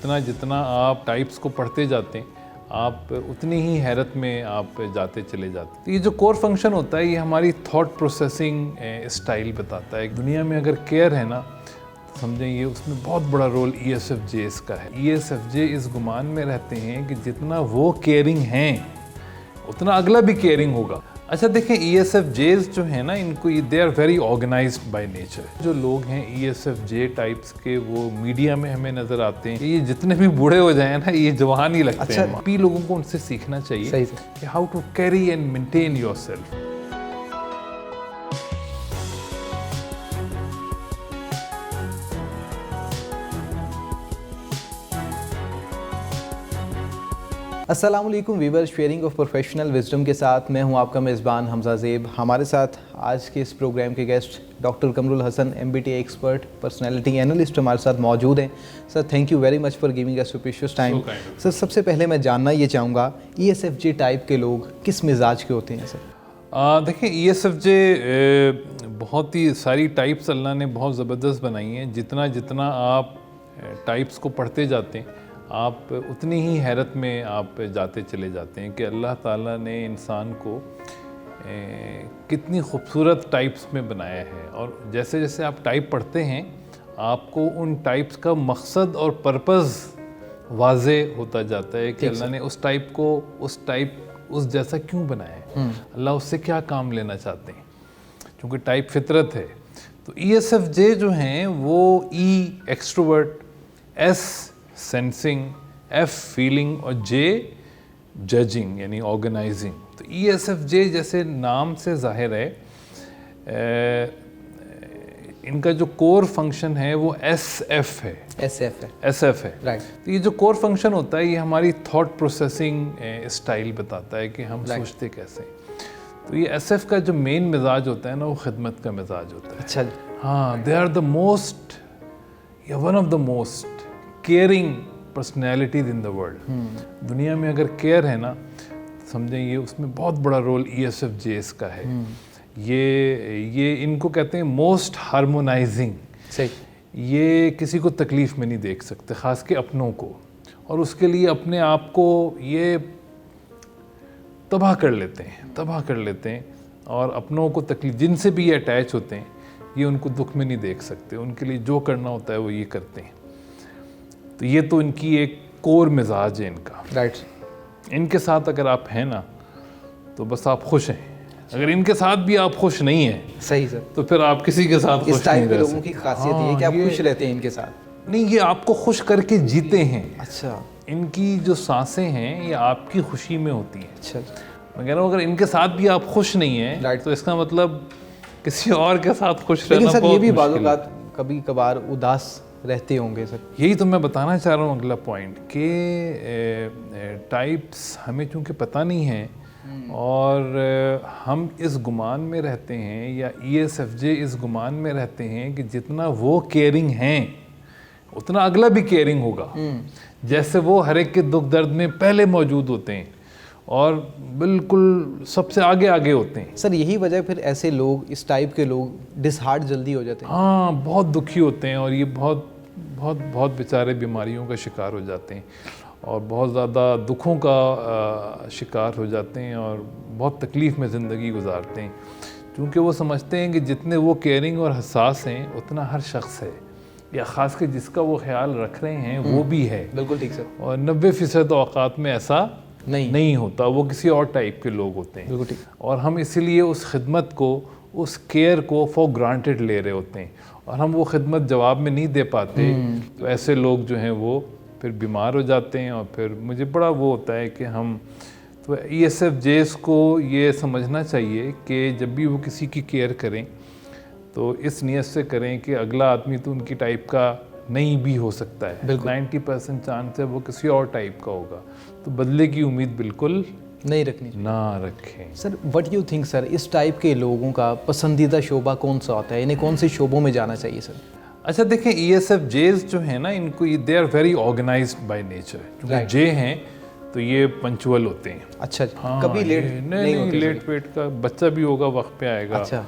जितना जितना आप टाइप्स को पढ़ते जाते हैं आप उतनी ही हैरत में आप जाते चले जाते हैं। तो ये जो कोर फंक्शन होता है ये हमारी थॉट प्रोसेसिंग स्टाइल बताता है। दुनिया में अगर केयर है ना समझें ये उसमें बहुत बड़ा रोल ESFJs का है। ESFJ इस गुमान में रहते हैं कि जितना वो केयरिंग हैं उतना अगला भी केयरिंग होगा। अच्छा देखें ESFJs जो है ना इनको they are very organised by nature. जो लोग हैं ESFJ टाइप्स के वो मीडिया में हमें नजर आते हैं। ये जितने भी बूढ़े हो जाए ना ये जवान ही लगते हैं। भी लोगों को उनसे सीखना चाहिए कि how to carry and maintain yourself. अस्सलाम वालेकुम viewer, sharing of professional wisdom के साथ मैं हूं आपका मेज़बान हमजा ज़ेब। हमारे साथ आज के इस प्रोग्राम के guest doctor Qamrul Hasan MBTI expert, personality analyst हमारे साथ मौजूद हैं। Sir thank you very much for giving us your precious time. Sir सबसे पहले मैं जानना ये चाहूँगा ESFJ टाइप के लोग किस मिजाज के होते हैं सर? देखिए ESFJ बहुत ही सारी टाइप्स अल्लाह ने बहुत ज़बरदस्त बनाई हैं। जितना जितना आप टाइप्स को पढ़ते जाते हैं आप उतनी ही हैरत में आप जाते चले जाते हैं कि अल्लाह ताला ने इंसान को कितनी खूबसूरत टाइप्स में बनाया है। और जैसे जैसे आप टाइप पढ़ते हैं आपको उन टाइप्स का मकसद और पर्पज़ वाज़े होता जाता है कि अल्लाह ने उस टाइप को उस जैसा क्यों बनाया है, अल्लाह उससे क्या काम लेना चाहते हैं, क्योंकि टाइप फितरत है। तो ESFJ जो हैं वो E extrovert, S sensing, F feeling और J जजिंग यानी ऑर्गेनाइजिंग। तो ESFJ जैसे नाम से जाहिर है इनका जो कोर फंक्शन है वो SF है। SF है राइट। तो ये जो कोर फंक्शन होता है ये हमारी थॉट प्रोसेसिंग स्टाइल बताता है कि हम सोचते कैसे। तो ये SF का जो मेन मिजाज होता है ना वो खिदमत का मिजाज होता है। अच्छा हाँ, दे आर द मोस्ट या one of the most caring personalities in the world. दुनिया में अगर केयर है ना समझें ये उसमें बहुत बड़ा रोल ESFJs का है। ये इनको कहते हैं मोस्ट हार्मोनाइजिंग। सही। ये किसी को तकलीफ़ में नहीं देख सकते, ख़ास के अपनों को, और उसके लिए अपने आप को ये तबाह कर लेते हैं और अपनों को तकलीफ जिनसे भी ये अटैच होते हैं ये उनको दुख में नहीं देख सकते। उनके लिए जो करना होता है वो ये करते हैं। तो ये तो इनकी एक कोर मिजाज है इनका। राइट। इनके साथ अगर आप हैं ना तो बस आप खुश हैं। अगर इनके साथ भी आप खुश नहीं हैं सही सर तो फिर आप किसी के साथ खुश नहीं रह सकते। इस टाइप के लोगों की खासियत ये है कि आप खुश रहते हैं इनके साथ। नहीं, ये आपको खुश करके जीते हैं। अच्छा। इनकी जो सांसें हैं ये आपकी खुशी में होती हैं। अच्छा। मैं कह रहा हूँ अगर इनके साथ भी आप खुश नहीं हैं तो इसका मतलब किसी और के साथ खुश रहना सर बहुत ये भी मुश्किल है। कभी कभार उदास रहते होंगे सर। यही तो मैं बताना चाह रहा हूँ अगला पॉइंट कि टाइप्स हमें चूँकि पता नहीं है और हम इस गुमान में रहते हैं या ESFJ इस गुमान में रहते हैं कि जितना वो केयरिंग हैं उतना अगला भी केयरिंग होगा। जैसे वो हर एक के दुख दर्द में पहले मौजूद होते हैं और बिल्कुल सबसे आगे होते हैं। सर यही वजह फिर ऐसे लोग, इस टाइप के लोग डिसहार्ट जल्दी हो जाते हैं। हाँ, बहुत दुखी होते हैं और ये बहुत बहुत बहुत बेचारे बीमारियों का शिकार हो जाते हैं और बहुत ज़्यादा दुखों का शिकार हो जाते हैं और बहुत तकलीफ़ में ज़िंदगी गुजारते हैं, क्योंकि वो समझते हैं कि जितने वो केयरिंग और हसास हैं उतना हर शख्स है या ख़ास कर जिसका वो ख्याल रख रहे हैं वो भी है। बिल्कुल ठीक सर। और 90% औक़ात में ऐसा नहीं होता, वो किसी और टाइप के लोग होते हैं। बिल्कुल ठीक। और हम इसीलिए उस खिदमत को, उस केयर को फॉर ग्रांटेड ले रहे होते हैं और हम वो खिदमत जवाब में नहीं दे पाते। तो ऐसे लोग जो हैं वो फिर बीमार हो जाते हैं और फिर मुझे बड़ा वो होता है कि हम तो ESFJs को ये समझना चाहिए कि जब भी वो किसी की केयर करें तो इस नीयत से करें कि अगला आदमी तो उनकी टाइप का नहीं भी हो सकता है। 90% चांस है वो किसी और टाइप का होगा, तो बदले की उम्मीद बिल्कुल नहीं रखनी ना रखें। Sir what you think sir, इस टाइप के लोगों का पसंदीदा शोबा कौन सा होता है, इन्हें कौन से शोबों में जाना चाहिए सर? अच्छा देखें ESFJs जो है ना इनको they are very organised by nature. क्योंकि J हैं तो ये पंचुअल होते हैं। अच्छा। हाँ, कभी लेट नहीं होते। लेट वेट का बच्चा भी होगा, वक्त पे आएगा। अच्छा।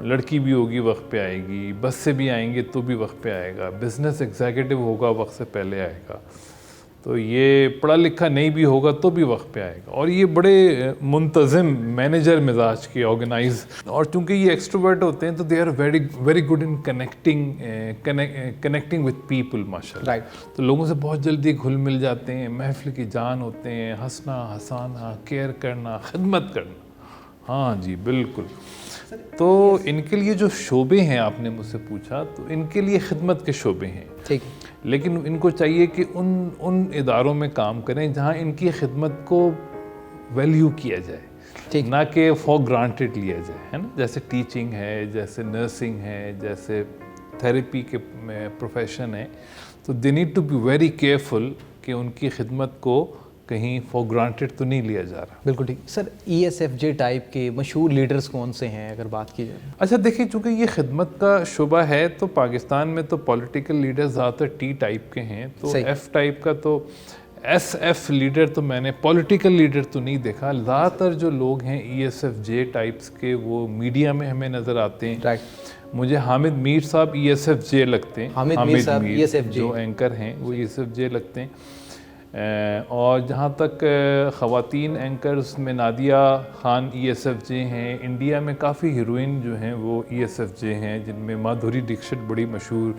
लड़की भी होगी वक्त पे आएगी, बस से भी आएंगे तो भी वक्त पे आएगा, बिजनेस एग्जीक्यूटिव होगा वक्त से पहले आएगा, तो ये पढ़ा लिखा नहीं भी होगा तो भी वक्त पे आएगा। और ये बड़े मुंतज़िम मैनेजर मिजाज के, ऑर्गेनाइज, और चूंकि ये एक्सट्रोवर्ट होते हैं तो they are very very good in connecting with people माशाल्लाह। राइट। तो लोगों से बहुत जल्दी घुल मिल जाते हैं, महफिल की जान होते हैं, हंसना हंसाना, केयर करना, खिदमत करना। हाँ जी बिल्कुल। तो इनके लिए जो शोबे हैं, आपने मुझसे पूछा, तो इनके लिए खिदमत के शोबे हैं। ठीक है। लेकिन इनको चाहिए कि उन इदारों में काम करें जहाँ इनकी खिदमत को वैल्यू किया जाए, ठीक। ना कि फॉर ग्रांटेड लिया जाए, है ना। जैसे टीचिंग है, जैसे नर्सिंग है, जैसे थेरेपी के प्रोफेशन है, तो they need to be very careful कि उनकी खिदमत को कहीं फॉर ग्रांटेड तो नहीं लिया जा रहा। बिल्कुल ठीक। सर ESFJ टाइप के मशहूर लीडर्स कौन से हैं अगर बात की जाए? अच्छा देखिए, चूँकि ये खिदमत का शुबा है तो पाकिस्तान में तो पॉलिटिकल लीडर ज़्यादातर T टाइप के हैं, तो सही। F टाइप का तो SF लीडर तो मैंने पॉलिटिकल लीडर तो नहीं देखा। ज़्यादातर जो लोग हैं ESFJ टाइप्स के वो मीडिया में हमें नज़र आते हैं। राइट। मुझे हामिद मीर साहब ESFJ लगते हैं। हामिद मीर साहब ESFJ जो एंकर हैं वो ESFJ लगते हैं। और जहाँ तक ख़वातीन एंकर्स में नादिया खान ESFJ हैं। इंडिया में काफ़ी हीरोइन जो हैं वो ESFJ हैं, जिनमें माधुरी दीक्षित बड़ी मशहूर।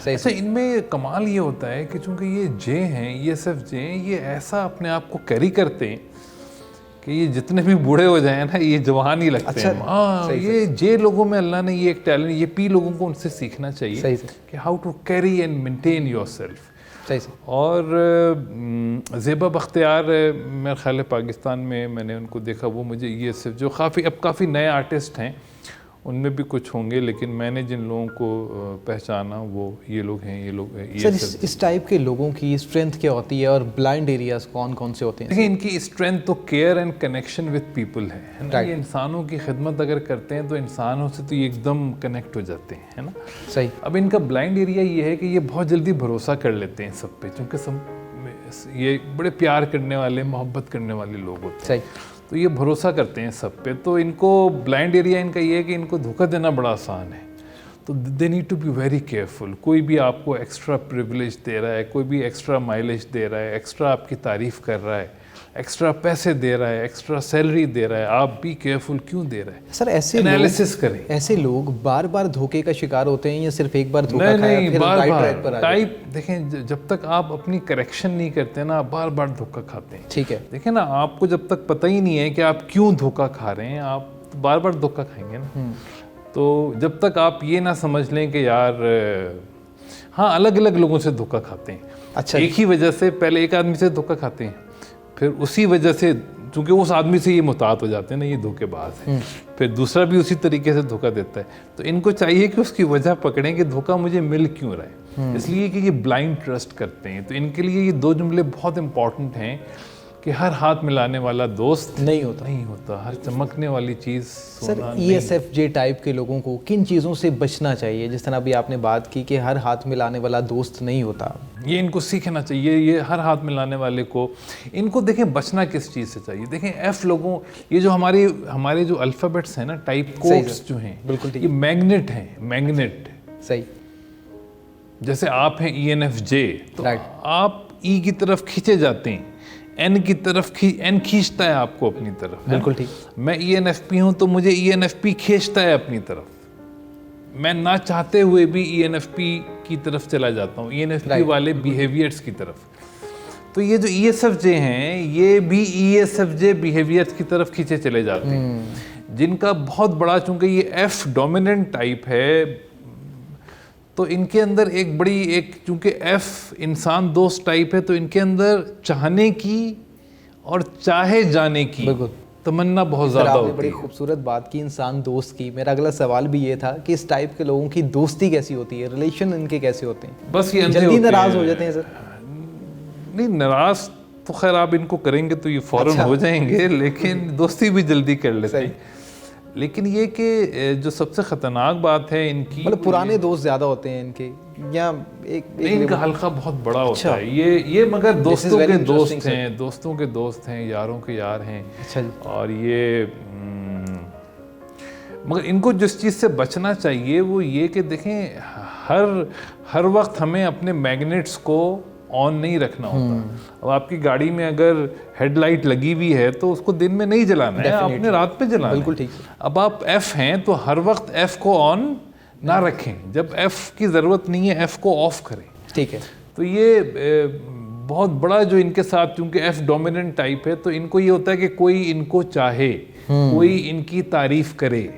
अच्छा, इनमें कमाल ये होता है कि चूँकि ये जे हैं, ESFJ, ये ऐसा अपने आप को कैरी करते हैं कि ये जितने भी बूढ़े हो जाएं ना, ये जवान ही लगते हैं। हाँ, ये जे लोगों में अल्लाह ने ये एक टैलेंट, ये P लोगों को उनसे सीखना चाहिए कि how to carry and maintain yourself. और ज़ेबा बख्तियार, मेरे ख्याल है पाकिस्तान में मैंने उनको देखा, वो मुझे ये सिर्फ जो काफ़ी नए आर्टिस्ट हैं, उनमें भी कुछ होंगे, लेकिन मैंने जिन लोगों को पहचाना वो ये लोग हैं। ये लोग सर इस टाइप के लोगों की स्ट्रेंथ क्या होती है और ब्लाइंड एरियाज कौन कौन से होते हैं? देखिए, इनकी स्ट्रेंथ तो care and connection with people है ना। ये इंसानों की खिदमत अगर करते हैं तो इंसानों से तो ये एकदम कनेक्ट हो जाते हैं, है ना। सही। अब इनका ब्लाइंड एरिया ये है कि ये बहुत जल्दी भरोसा कर लेते हैं सब पे, क्योंकि सब ये बड़े प्यार करने वाले, मोहब्बत करने वाले लोग होते हैं। सही। तो ये भरोसा करते हैं सब पे। तो इनको ब्लाइंड एरिया इनका ये है कि इनको धोखा देना बड़ा आसान है। तो they need to be very careful. कोई भी आपको एक्स्ट्रा प्रिविलेज दे रहा है, कोई भी एक्स्ट्रा माइलेज दे रहा है, एक्स्ट्रा आपकी तारीफ़ कर रहा है, एक्स्ट्रा पैसे दे रहा है, एक्स्ट्रा सैलरी दे रहा है, आप भी केयरफुल क्यों दे रहा है। सर ऐसे एनालिसिस करें। ऐसे लोग बार बार धोखे का शिकार होते हैं या सिर्फ एक बार धोखा खाया नहीं, फिर राइट ट्रैक पर आ जाते हैं? टाइप देखें, जब तक आप अपनी करेक्शन नहीं करते ना, आप बार बार धोखा खाते हैं। ठीक है। देखें ना, आपको जब तक पता ही नहीं है कि आप क्यों धोखा खा रहे हैं, आप बार बार धोखा खाएंगे ना। तो जब तक आप ये ना समझ लें कि यार, हाँ, अलग अलग लोगों से धोखा खाते हैं। अच्छा। एक ही वजह से पहले एक आदमी से धोखा खाते हैं, फिर उसी वजह से, चूंकि उस आदमी से ये मुतात हो जाते हैं ना, ये धोखेबाज है, फिर दूसरा भी उसी तरीके से धोखा देता है। तो इनको चाहिए कि उसकी वजह पकड़ें कि धोखा मुझे मिल क्यों रहा है। इसलिए कि ये ब्लाइंड ट्रस्ट करते हैं। तो इनके लिए ये दो जुमले बहुत इंपॉर्टेंट हैं कि हर हाथ मिलाने वाला दोस्त नहीं होता, हर चमकने वाली चीज़ सर ESFJ टाइप के लोगों को किन चीज़ों से बचना चाहिए? जिस तरह अभी आपने बात की कि हर हाथ मिलाने वाला दोस्त नहीं होता, ये इनको सीखना चाहिए। ये हर हाथ मिलाने वाले को, इनको देखें बचना किस चीज़ से चाहिए। देखें F लोगों, ये जो हमारे जो अल्फ़ाबेट्स हैं ना, टाइप कोड्स जो हैं, बिल्कुल ठीक, ये मैग्नेट हैं, मैग्नेट। सही। जैसे आप हैं ENFJ, तो आप E की तरफ खींचे जाते हैं, N की तरफ N खींचता है आपको अपनी तरफ। बिल्कुल ठीक। मैं ENFP हूँ तो मुझे ENFP खींचता है अपनी तरफ। मैं ना चाहते हुए भी ENFP की तरफ चला जाता हूँ, ENFP वाले बिहेवियर्स की तरफ। तो ये जो ESFJ हैं, ये भी ESFJ बिहेवियर्स की तरफ खींचे चले जाते हैं, जिनका बहुत बड़ा, चूंकि ये F डोमिनेंट टाइप है, तो इनके अंदर चूंकि F इंसान दोस्त टाइप है, तो इनके अंदर चाहने की और चाहे जाने की तमन्ना बहुत ज़्यादा होती है। बड़ी खूबसूरत बात की इंसान दोस्त की। मेरा अगला सवाल भी ये था कि इस टाइप के लोगों की दोस्ती कैसी होती है, रिलेशन इनके कैसे होते हैं? बस ये जल्दी नाराज़ हो जाते हैं सर? नहीं, नाराज़ तो खैर आप इनको करेंगे तो ये फ़ौरन हो जाएंगे, लेकिन दोस्ती भी जल्दी कर लेते हैं। लेकिन ये कि जो सबसे ख़तरनाक बात है इनकी, मतलब पुराने दोस्त ज़्यादा होते हैं इनके, या इनका हल्का बहुत बड़ा होता है। ये मगर दोस्तों के दोस्त हैं, यारों के यार हैं। अच्छा। और ये मगर इनको जिस चीज़ से बचना चाहिए वो ये कि देखें हर वक्त हमें अपने मैग्नेट्स को ऑन नहीं रखना होता। अब आपकी गाड़ी में अगर हेडलाइट लगी हुई है तो उसको दिन में नहीं जलाना है, आपने रात पे जलाना है। बिल्कुल ठीक है। अब आप F हैं तो हर वक्त F को ऑन ना रखें, जब F की ज़रूरत नहीं है F को ऑफ करें। ठीक है। तो ये बहुत बड़ा जो इनके साथ, चूंकि F डोमिनेंट टाइप है तो इनको ये होता है कि कोई इनको चाहे, कोई इनकी तारीफ करे,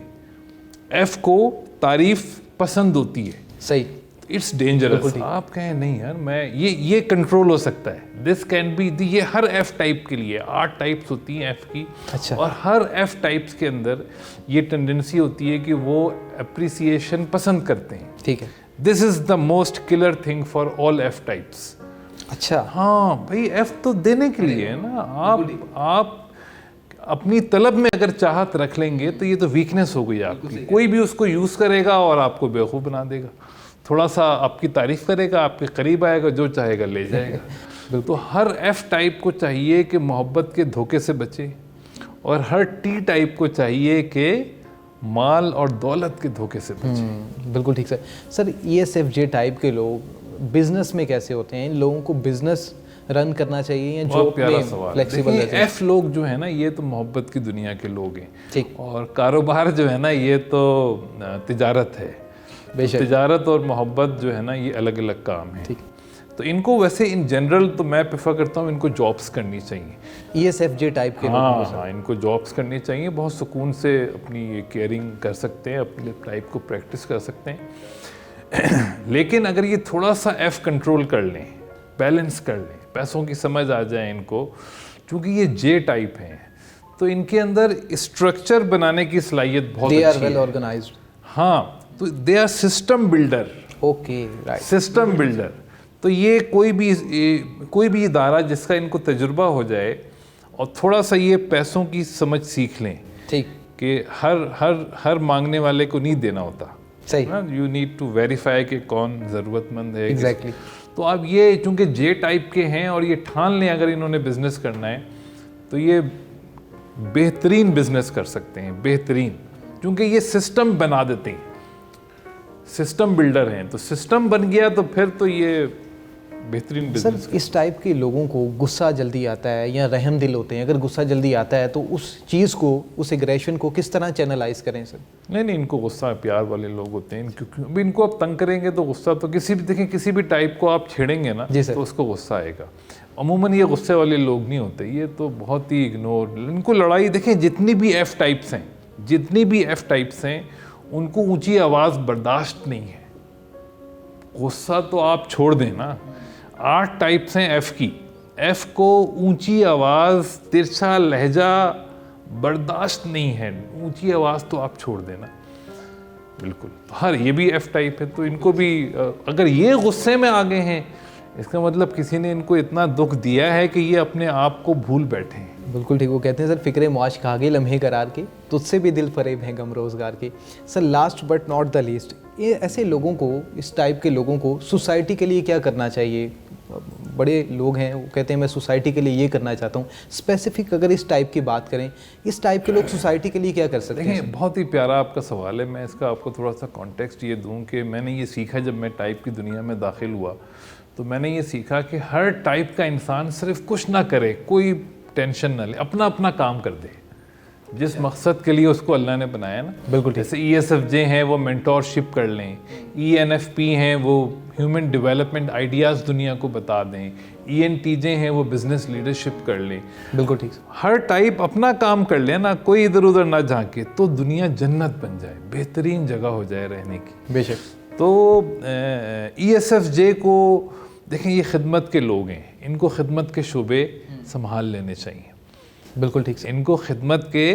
F को तारीफ पसंद होती है। सही। It's dangerous. आप कहें नहीं यार मैं ये कंट्रोल हो सकता है, दिस कैन बी, ये हर F टाइप के लिए 8 टाइप्स होती हैं F की। अच्छा। और हर F टाइप्स के अंदर ये टेंडेंसी होती है कि वो अप्रिसिएशन पसंद करते हैं। ठीक है। This is the most killer thing for all F types. अच्छा। हाँ भाई, F तो देने के लिए है ना। आप अपनी तलब में अगर चाहत रख लेंगे तो ये तो वीकनेस हो गई आपकी। कोई भी उसको यूज करेगा और आपको बेवकूफ़ बना देगा, थोड़ा सा आपकी तारीफ करेगा, आपके करीब आएगा, जो चाहेगा ले जाएगा। तो हर F टाइप को चाहिए कि मोहब्बत के धोखे से बचे, और हर T टाइप को चाहिए कि माल और दौलत के धोखे से बचे। बिल्कुल ठीक सर। ESFJ टाइप के लोग बिजनेस में कैसे होते हैं? इन लोगों को बिजनेस रन करना चाहिए या जॉब में फ्लेक्सिबल रहते हैं? F लोग जो है ना, ये तो मोहब्बत की दुनिया के लोग हैं। ठीक। और कारोबार जो है ना, ये तो तिजारत है। बेशक। तिजारत और मोहब्बत जो है ना, ये अलग अलग काम है। ठीक। तो इनको वैसे इन जनरल तो मैं प्रेफर करता हूँ इनको जॉब्स करनी चाहिए। ESFJ टाइप के लोगों को हाँ, इनको जॉब्स करनी चाहिए, बहुत सुकून से अपनी ये केयरिंग कर सकते हैं, अपने टाइप को प्रैक्टिस कर सकते हैं। लेकिन अगर ये थोड़ा सा F कंट्रोल कर लें, बैलेंस कर लें, पैसों की समझ आ जाए इनको, क्योंकि ये J टाइप हैं तो इनके अंदर स्ट्रक्चर बनाने की सलाहियत बहुत अच्छी है। Well organised. हाँ, तो they are system builder. Okay, right. System builder. तो ये कोई भी इदारा जिसका इनको तजुर्बा हो जाए और थोड़ा सा ये पैसों की समझ सीख लें, ठीक, कि हर मांगने वाले को नहीं देना होता। सही। यू नीड टू वेरीफाई कि कौन ज़रूरतमंद है। एग्जैक्टली। तो अब ये चूंकि J टाइप के हैं और ये ठान लें अगर इन्होंने बिजनेस करना है तो ये बेहतरीन बिजनेस कर सकते हैं, बेहतरीन, क्योंकि ये सिस्टम बना देते हैं, सिस्टम बिल्डर हैं। तो सिस्टम बन गया तो फिर तो ये बेहतरीन बिजनेस। सर, इस टाइप के लोगों को गुस्सा जल्दी आता है या रहम दिल होते हैं, अगर गुस्सा जल्दी आता है तो उस चीज़ को, उस एग्रेशन को किस तरह चैनलाइज करें सर? नहीं, इनको गुस्सा प्यार वाले लोग होते हैं, क्योंकि अभी इनको आप तंग करेंगे तो गुस्सा तो किसी भी टाइप को आप छेड़ेंगे ना तो उसको गुस्सा आएगा। अमूमन ये गुस्से वाले लोग नहीं होते, ये तो बहुत ही इग्नोर। इनको लड़ाई देखें, जितनी भी F टाइप्स हैं उनको ऊंची आवाज़ बर्दाश्त नहीं है। गुस्सा तो आप छोड़ दें ना। 8 टाइप्स हैं F की, F को ऊंची आवाज़, तिरछा लहजा बर्दाश्त नहीं है। ऊंची आवाज़ तो आप छोड़ देना, बिल्कुल। तो ये भी F टाइप है, तो इनको भी अगर ये गुस्से में आ गए हैं, इसका मतलब किसी ने इनको इतना दुख दिया है कि ये अपने आप को भूल बैठे हैं। बिल्कुल ठीक। वो कहते हैं सर, फिक्रे मौज खा गए लम्हे करार के, तुझसे भी दिल फरेब है गम रोजगार के। Sir, last but not the least, ये ऐसे लोगों को, इस टाइप के लोगों को सोसाइटी के लिए क्या करना चाहिए? बड़े लोग हैं, वो कहते हैं मैं सोसाइटी के लिए ये करना चाहता हूँ। स्पेसिफिक अगर इस टाइप की बात करें, इस टाइप के लोग सोसाइटी के लिए क्या कर सकते हैं? बहुत ही प्यारा आपका सवाल है। मैं इसका आपको थोड़ा सा कॉन्टेक्स्ट ये दूं कि मैंने ये सीखा जब मैं टाइप की दुनिया में दाखिल हुआ, तो मैंने ये सीखा कि हर टाइप का इंसान सिर्फ कुछ ना करे, कोई टेंशन ना ले, अपना अपना काम कर दे जिस मकसद के लिए उसको अल्लाह ने बनाया ना। बिल्कुल। जैसे ESFJ हैं वो मेंटोरशिप कर लें, ENFP हैं वो ह्यूमन डेवलपमेंट आइडियाज़ दुनिया को बता दें, ENTJ हैं वो बिजनेस लीडरशिप कर लें। बिल्कुल ठीक। हर टाइप अपना काम कर ले ना, कोई इधर उधर ना झांके, तो दुनिया जन्नत बन जाए, बेहतरीन जगह हो जाए रहने की। बेशक। तो ESFJ को देखें, ये खिदमत के लोग हैं, इनको खिदमत के शोबे संभाल लेने चाहिए। बिल्कुल ठीक। इनको खिदमत के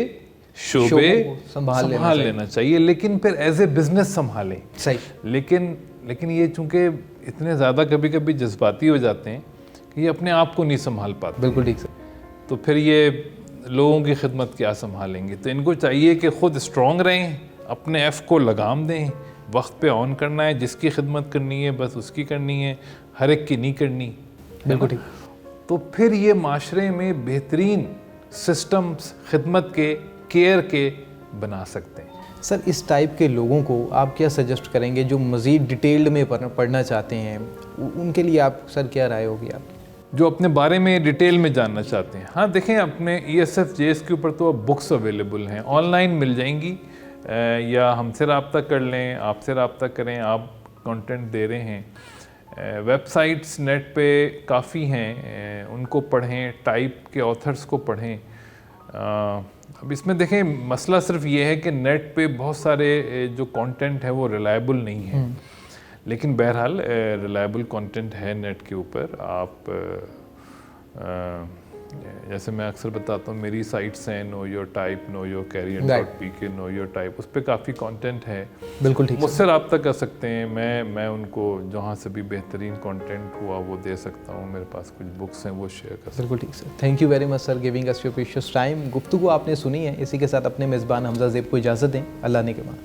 शोबे संभाल लेना चाहिए, लेकिन फिर एज ए बिजनेस संभालें। सही। लेकिन ये चूंकि इतने ज़्यादा कभी कभी जज्बाती हो जाते हैं कि ये अपने आप को नहीं संभाल पाते। बिल्कुल ठीक सर। तो फिर ये लोगों की खिदमत क्या संभालेंगे? तो इनको चाहिए कि खुद स्ट्रॉन्ग रहें, अपने F को लगाम दें, वक्त पे ऑन करना है, जिसकी खिदमत करनी है बस उसकी करनी है, हर एक की नहीं करनी। बिल्कुल ठीक। तो फिर ये माशरे में बेहतरीन सिस्टम्स खिदमत के, केयर के बना सकते हैं। सर इस टाइप के लोगों को आप क्या सजेस्ट करेंगे जो मज़ीद डिटेल्ड में पढ़ना चाहते हैं, उनके लिए आप सर क्या राय होगी आप? जो अपने बारे में डिटेल में जानना चाहते हैं, हाँ देखें, अपने ESF JS के ऊपर तो अब बुक्स अवेलेबल हैं, ऑनलाइन मिल जाएंगी, या हमसे रब्ता कर लें, आपसे रब्ता करें, आप कंटेंट दे रहे हैं। वेबसाइट्स नेट पे काफ़ी हैं, उनको पढ़ें, टाइप के ऑथर्स को पढ़ें। अब इसमें देखें, मसला सिर्फ ये है कि नेट पे बहुत सारे जो कंटेंट है वो रिलायबल नहीं है, लेकिन बहरहाल रिलायबल कंटेंट है नेट के ऊपर। आप जैसे मैं अक्सर बताता हूँ, मेरी साइट्स हैं know your type, know your कैरियर.pk, नो योर टाइप, उस पर काफ़ी कंटेंट है। बिल्कुल ठीक, मुझसे रब्ता कर सकते हैं, मैं उनको जहाँ से भी बेहतरीन कंटेंट हुआ वो दे सकता हूँ। मेरे पास कुछ बुक्स हैं, वो शेयर कर सकता हूँ। बिल्कुल ठीक sir, thank you very much sir giving us your precious time. गुफ्तगू आपने सुनी है, इसी के साथ अपने मेज़बान हमजा ज़ेब को इजाज़त दें। अल्लाह ने के बाद।